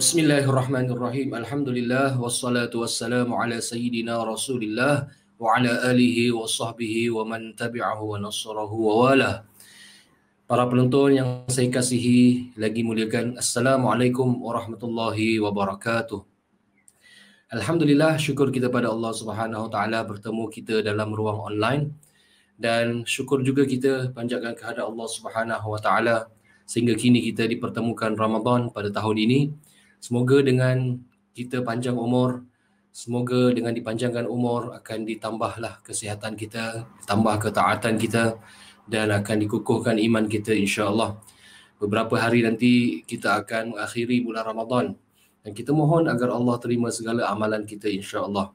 Bismillahirrahmanirrahim. Alhamdulillah wassalatu wassalamu ala sayyidina Rasulillah wa ala alihi wa sahbihi wa man tabi'ahu wa nasarahu wa wala. Para penonton yang saya kasihi lagi muliakan, Assalamualaikum warahmatullahi wabarakatuh. Alhamdulillah, syukur kita pada Allah Subhanahu wa taala bertemu kita dalam ruang online, dan syukur juga kita panjatkan kehadrat Allah Subhanahu wa taala sehingga kini kita dipertemukan Ramadan pada tahun ini. Semoga dengan kita panjang umur, semoga dengan dipanjangkan umur akan ditambahlah kesihatan kita, tambah ketaatan kita, dan akan dikukuhkan iman kita insya-Allah. Beberapa hari nanti kita akan mengakhiri bulan Ramadan, dan kita mohon agar Allah terima segala amalan kita insya-Allah.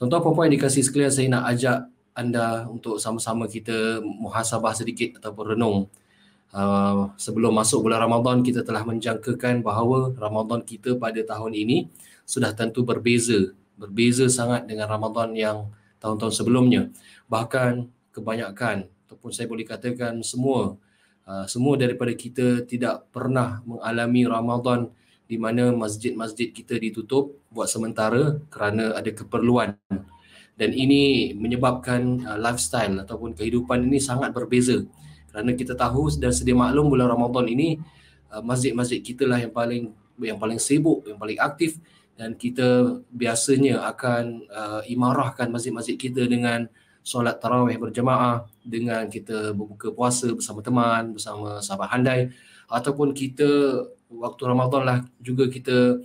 Tuan-tuan puan-puan yang dikasihi sekalian, saya nak ajak anda untuk sama-sama kita muhasabah sedikit ataupun renung. Sebelum masuk bulan Ramadan, kita telah menjangkakan bahawa Ramadan kita pada tahun ini sudah tentu berbeza sangat dengan Ramadan yang tahun-tahun sebelumnya. Bahkan kebanyakan, ataupun saya boleh katakan semua daripada kita tidak pernah mengalami Ramadan di mana masjid-masjid kita ditutup buat sementara kerana ada keperluan. Dan ini menyebabkan lifestyle ataupun kehidupan ini sangat berbeza. Kerana kita tahu dan sedia maklum bulan Ramadan ini masjid-masjid kita lah yang paling sibuk, yang paling aktif, dan kita biasanya akan imarahkan masjid-masjid kita dengan solat tarawih berjemaah, dengan kita berbuka puasa bersama teman, bersama sahabat handai, ataupun kita waktu Ramadan lah juga kita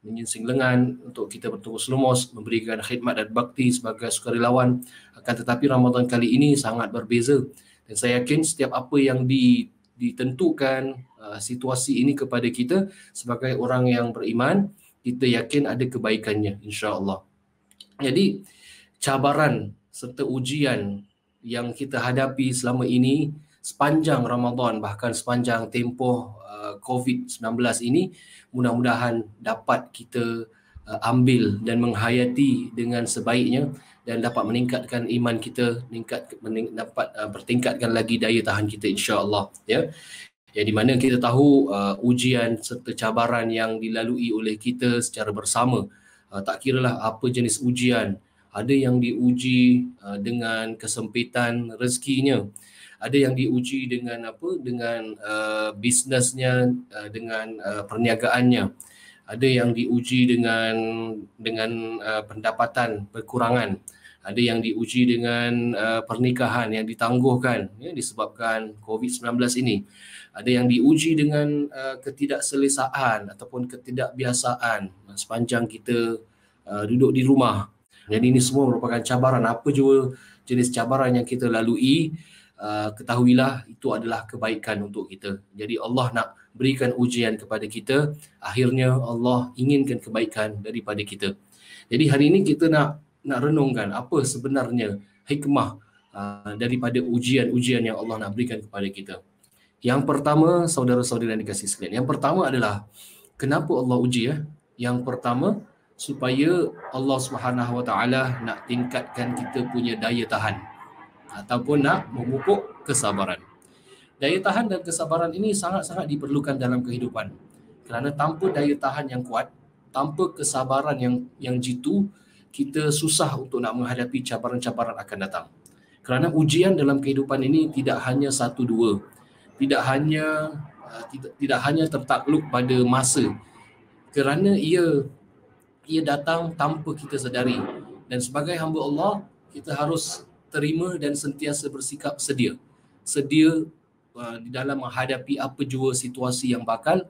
menyingsing lengan untuk kita bertungkus lumus, memberikan khidmat dan bakti sebagai sukarelawan. Akan tetapi Ramadan kali ini sangat berbeza, dan saya yakin setiap apa yang ditentukan situasi ini kepada kita sebagai orang yang beriman, kita yakin ada kebaikannya insya-Allah. Jadi cabaran serta ujian yang kita hadapi selama ini sepanjang Ramadan, bahkan sepanjang tempoh COVID-19 ini, mudah-mudahan dapat kita ambil dan menghayati dengan sebaiknya, dan dapat meningkatkan iman kita, dapat bertingkatkan lagi daya tahan kita insya-Allah, ya. Ya, di mana kita tahu ujian serta cabaran yang dilalui oleh kita secara bersama, tak kiralah apa jenis ujian. Ada yang diuji dengan kesempitan rezekinya, ada yang diuji dengan bisnesnya, dengan perniagaannya, ada yang diuji dengan pendapatan berkurangan, ada yang diuji dengan pernikahan yang ditangguhkan ya, disebabkan COVID-19 ini, ada yang diuji dengan ketidakselesaan ataupun ketidakbiasaan sepanjang kita duduk di rumah. Jadi ini semua merupakan cabaran. Apa jua jenis cabaran yang kita lalui, ketahuilah itu adalah kebaikan untuk kita. Jadi Allah nak berikan ujian kepada kita, akhirnya Allah inginkan kebaikan daripada kita. Jadi hari ini kita nak renungkan apa sebenarnya hikmah daripada ujian-ujian yang Allah nak berikan kepada kita. Yang pertama, saudara-saudara yang dikasihi sekalian, yang pertama adalah kenapa Allah uji ya? Yang pertama, supaya Allah Subhanahu Wa Taala nak tingkatkan kita punya daya tahan ataupun nak memupuk kesabaran. Daya tahan dan kesabaran ini sangat-sangat diperlukan dalam kehidupan. Kerana tanpa daya tahan yang kuat, tanpa kesabaran yang jitu, kita susah untuk nak menghadapi cabaran-cabaran akan datang. Kerana ujian dalam kehidupan ini tidak hanya satu dua, tidak hanya tertakluk pada masa. Kerana ia datang tanpa kita sedari, dan sebagai hamba Allah kita harus terima dan sentiasa bersikap sedia di dalam menghadapi apa jua situasi yang bakal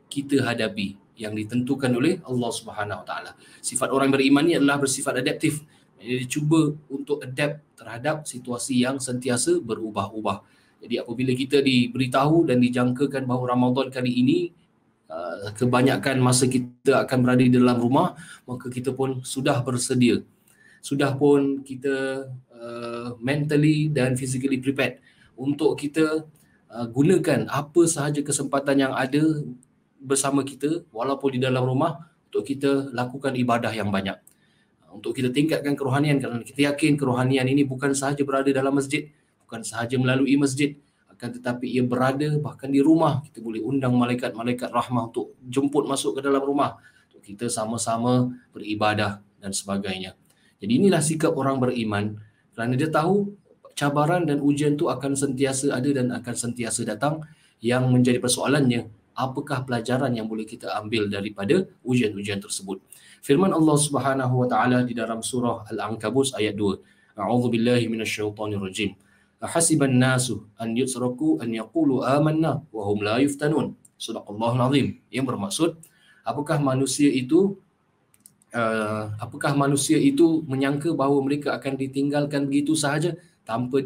kita hadapi yang ditentukan oleh Allah Subhanahu Wa Taala. Sifat orang beriman ni adalah bersifat adaptif. Jadi cuba untuk adapt terhadap situasi yang sentiasa berubah-ubah. Jadi apabila kita diberitahu dan dijangkakan bahawa Ramadan kali ini kebanyakan masa kita akan berada di dalam rumah, maka kita pun sudah bersedia. Sudah pun kita mentally dan physically prepared untuk kita gunakan apa sahaja kesempatan yang ada bersama kita walaupun di dalam rumah, untuk kita lakukan ibadah yang banyak, untuk kita tingkatkan kerohanian, kerana kita yakin kerohanian ini bukan sahaja berada dalam masjid, bukan sahaja melalui masjid, akan tetapi ia berada bahkan di rumah. Kita boleh undang malaikat-malaikat rahmah untuk jemput masuk ke dalam rumah, untuk kita sama-sama beribadah dan sebagainya. Jadi inilah sikap orang beriman, kerana dia tahu cabaran dan ujian tu akan sentiasa ada dan akan sentiasa datang. Yang menjadi persoalannya, apakah pelajaran yang boleh kita ambil daripada ujian-ujian tersebut. Firman Allah Subhanahu wa taala di dalam surah Al-Ankabut ayat 2. A'udzubillahi minasyaitonirrajim. Ahasiban nasu an yusraku an yaqulu amanna wa hum la yuftanun. Sadaqallahul azim. Yang bermaksud, apakah manusia itu menyangka bahawa mereka akan ditinggalkan begitu sahaja tanpa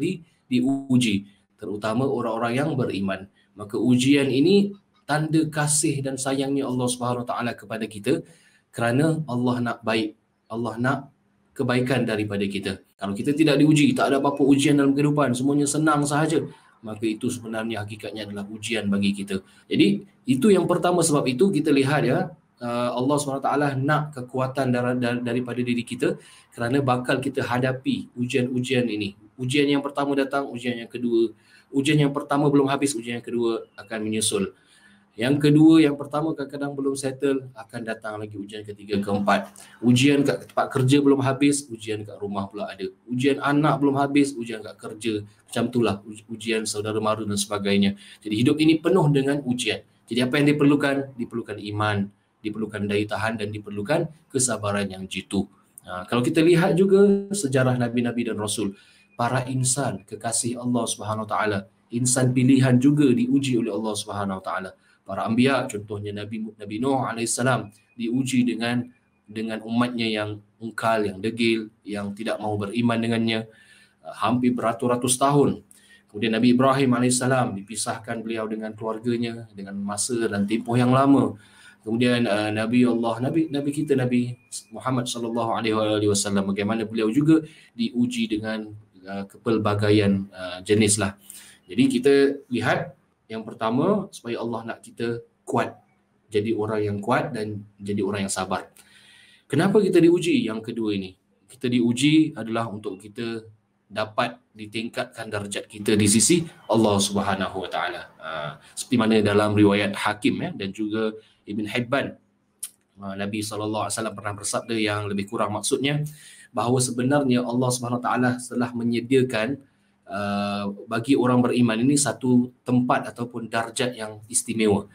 diuji, terutama orang-orang yang beriman. Maka ujian ini tanda kasih dan sayangnya Allah Subhanahu Wa Taala kepada kita, kerana Allah nak baik, Allah nak kebaikan daripada kita. Kalau kita tidak diuji, tak ada apa-apa ujian dalam kehidupan, semuanya senang sahaja, maka itu sebenarnya hakikatnya adalah ujian bagi kita. Jadi itu yang pertama. Sebab itu kita lihat Allah SWT nak kekuatan daripada diri kita, kerana bakal kita hadapi ujian-ujian ini. Ujian yang pertama datang, ujian yang kedua. Ujian yang pertama belum habis, ujian yang kedua akan menyusul. Yang kedua, yang pertama kadang-kadang belum settle, akan datang lagi ujian ketiga, keempat. Ujian kat tempat kerja belum habis, ujian kat rumah pula ada. Ujian anak belum habis, ujian kat kerja. Macam itulah ujian saudara mara dan sebagainya. Jadi hidup ini penuh dengan ujian. Jadi apa yang diperlukan? Diperlukan iman, diperlukan daya tahan, dan diperlukan kesabaran yang jitu. Kalau kita lihat juga sejarah Nabi-Nabi dan Rasul, para insan kekasih Allah Subhanahu Wa Taala, insan pilihan juga diuji oleh Allah Subhanahu Wa Taala. Para anbiya, contohnya Nabi Nuh alaihissalam, diuji dengan umatnya yang ungkal, yang degil, yang tidak mau beriman dengannya hampir beratus-ratus tahun. Kemudian Nabi Ibrahim alaihissalam, dipisahkan beliau dengan keluarganya dengan masa dan tempoh yang lama. Kemudian Nabi kita Nabi Muhammad sallallahu alaihi wasallam, bagaimana beliau juga diuji dengan kepelbagaian jenis lah. Jadi kita lihat, yang pertama, supaya Allah nak kita kuat, jadi orang yang kuat dan jadi orang yang sabar. Kenapa kita diuji? Yang kedua ini, kita diuji adalah untuk kita dapat ditingkatkan darjat kita di sisi Allah Subhanahu Wa Taala. Seperti mana dalam riwayat Hakim dan juga Ibn Hibban, Nabi SAW pernah bersabda yang lebih kurang maksudnya, bahawa sebenarnya Allah Subhanahu Wa Taala telah menyediakan bagi orang beriman ini satu tempat ataupun darjat yang istimewa.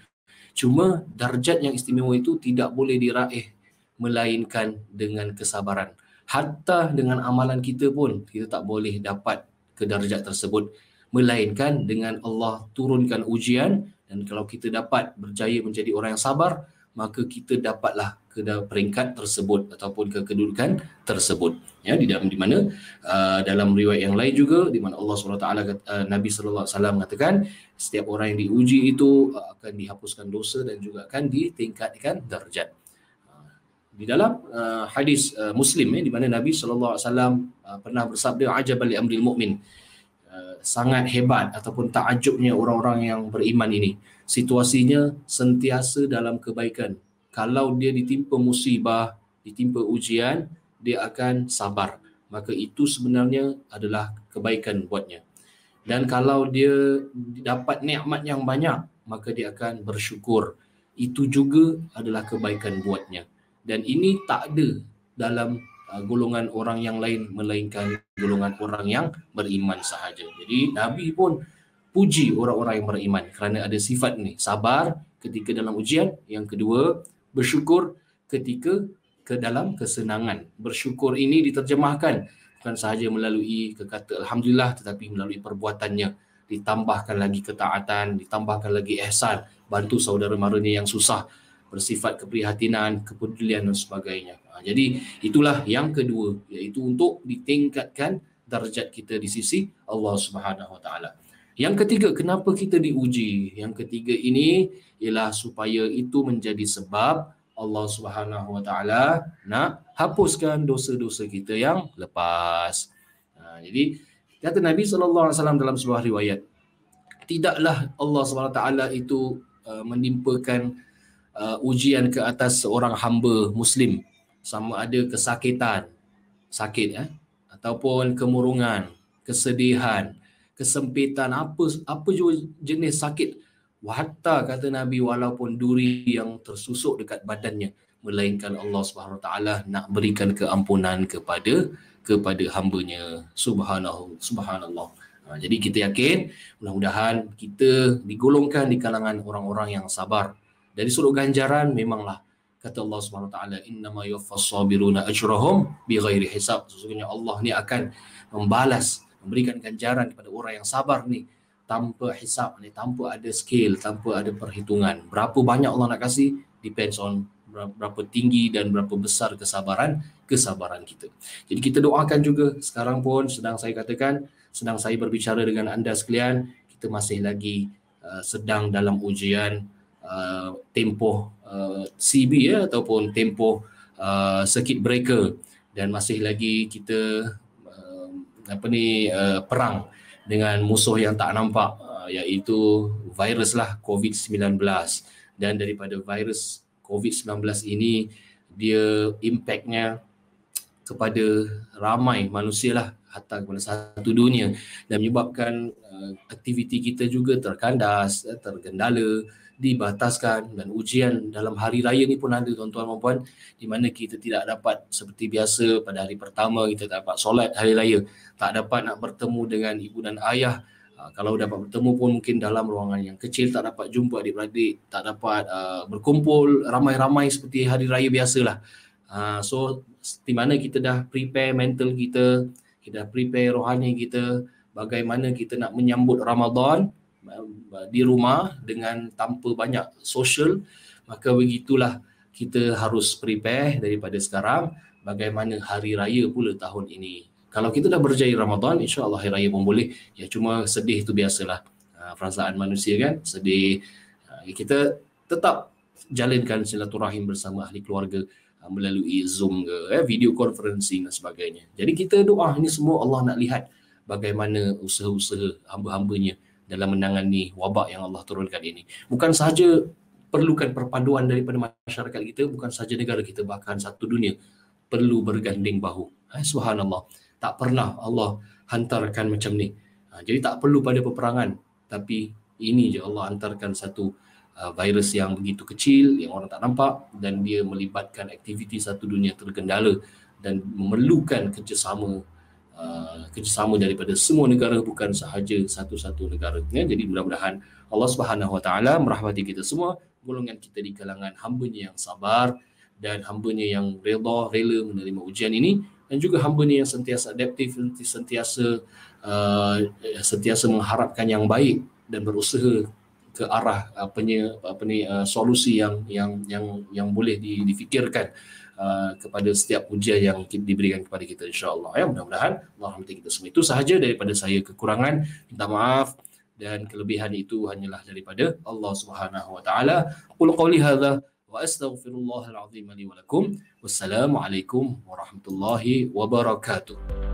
Cuma darjat yang istimewa itu tidak boleh diraih melainkan dengan kesabaran. Hatta dengan amalan kita pun kita tak boleh dapat ke darjat tersebut, melainkan dengan Allah turunkan ujian. Dan kalau kita dapat berjaya menjadi orang yang sabar, maka kita dapatlah ke peringkat tersebut ataupun ke kedudukan tersebut. Ya, di mana dalam riwayat yang lain juga, di mana Allah SWT, Nabi SAW mengatakan, setiap orang yang diuji itu akan dihapuskan dosa dan juga akan ditingkatkan darjat. Di dalam hadis Muslim, di mana Nabi SAW pernah bersabda, ajaban li amril mu'min, sangat hebat ataupun takjubnya orang-orang yang beriman ini, situasinya sentiasa dalam kebaikan. Kalau dia ditimpa musibah, ditimpa ujian, dia akan sabar, maka itu sebenarnya adalah kebaikan buatnya. Dan kalau dia dapat nikmat yang banyak, maka dia akan bersyukur, itu juga adalah kebaikan buatnya. Dan ini tak ada dalam golongan orang yang lain, melainkan golongan orang yang beriman sahaja. Jadi Nabi pun puji orang-orang yang beriman kerana ada sifat ni, sabar ketika dalam ujian. Yang kedua, bersyukur ketika ke dalam kesenangan. Bersyukur ini diterjemahkan bukan sahaja melalui kata alhamdulillah, tetapi melalui perbuatannya, ditambahkan lagi ketaatan, ditambahkan lagi ihsan, bantu saudara maranya yang susah, bersifat keprihatinan, kepedulian dan sebagainya. Jadi itulah yang kedua, iaitu untuk ditingkatkan darjat kita di sisi Allah Subhanahu Wa Taala. Yang ketiga, kenapa kita diuji? Yang ketiga ini ialah supaya itu menjadi sebab Allah Subhanahu Wa Taala nak hapuskan dosa-dosa kita yang lepas. Jadi kata Nabi SAW dalam sebuah riwayat, tidaklah Allah Subhanahu Wa Taala itu menimpakan ujian ke atas seorang hamba Muslim, sama ada kesakitan, sakit ataupun kemurungan, kesedihan, kesempitan, apa juga jenis sakit. Hatta kata Nabi, walaupun duri yang tersusuk dekat badannya, melainkan Allah Subhanahu Wa Taala nak berikan keampunan kepada hamba-Nya. Subhanallah. Jadi kita yakin mudah-mudahan kita digolongkan di kalangan orang-orang yang sabar. Dari sudut ganjaran memanglah kata Allah Subhanahu Wa Taala, innama yuwaffas sabiruna ajrahum bighairi hisab. Sesungguhnya Allah ni akan membalas, memberikan ganjaran kepada orang yang sabar ni tanpa hisab ni, tanpa ada scale, tanpa ada perhitungan. Berapa banyak Allah nak kasih depends on berapa tinggi dan berapa besar kesabaran kita. Jadi kita doakan juga. Sekarang pun sedang saya berbicara dengan anda sekalian, kita masih lagi sedang dalam ujian tempoh CB ataupun tempoh circuit breaker, dan masih lagi kita perang dengan musuh yang tak nampak, iaitu virus lah, COVID-19. Dan daripada virus COVID-19 ini, dia impactnya kepada ramai manusia lah, hatta kepada satu dunia, dan menyebabkan aktiviti kita juga terkandas, tergendala, dibataskan. Dan ujian dalam hari raya ni pun ada, tuan-tuan dan puan, di mana kita tidak dapat seperti biasa pada hari pertama kita tak dapat solat hari raya, tak dapat nak bertemu dengan ibu dan ayah. Kalau dapat bertemu pun mungkin dalam ruangan yang kecil, tak dapat jumpa adik-beradik, tak dapat berkumpul ramai-ramai seperti hari raya biasalah. So di mana kita dah prepare mental kita dah prepare rohani kita, bagaimana kita nak menyambut Ramadan di rumah dengan tanpa banyak social, maka begitulah kita harus prepare daripada sekarang bagaimana hari raya pula tahun ini. Kalau kita dah berjaya Ramadan, insya-Allah hari raya pun boleh. Ya, cuma sedih tu biasalah. Perasaan manusia kan, sedih. Kita tetap jalankan silaturahim bersama ahli keluarga melalui Zoom ke, video conferencing dan sebagainya. Jadi kita doa ini semua Allah nak lihat bagaimana usaha-usaha hamba-hambanya dalam menangani wabak yang Allah turunkan ini. Bukan sahaja perlukan perpaduan daripada masyarakat kita, bukan sahaja negara kita, bahkan satu dunia perlu berganding bahu. Subhanallah. Tak pernah Allah hantarkan macam ni. Jadi tak perlu pada peperangan, tapi ini je Allah hantarkan satu virus yang begitu kecil, yang orang tak nampak, dan dia melibatkan aktiviti satu dunia terkendala dan memerlukan kerjasama daripada semua negara, bukan sahaja satu-satu negara. Jadi mudah-mudahan Allah Subhanahu Wa Taala merahmati kita semua, golongan kita di kalangan hamba-Nya yang sabar dan hamba-Nya yang rela menerima ujian ini, dan juga hamba-Nya yang sentiasa adaptif, sentiasa mengharapkan yang baik dan berusaha ke arah solusi yang boleh difikirkan kepada setiap ujian yang diberikan kepada kita, insya-Allah. Mudah-mudahan Allah rahmati kita semua. Itu sahaja daripada saya, kekurangan minta maaf, dan kelebihan itu hanyalah daripada Allah Subhanahu Wa Taala. Qul qouli hadza wa astaghfirullahal azim li wa lakum. Wassalamualaikum warahmatullahi wabarakatuh.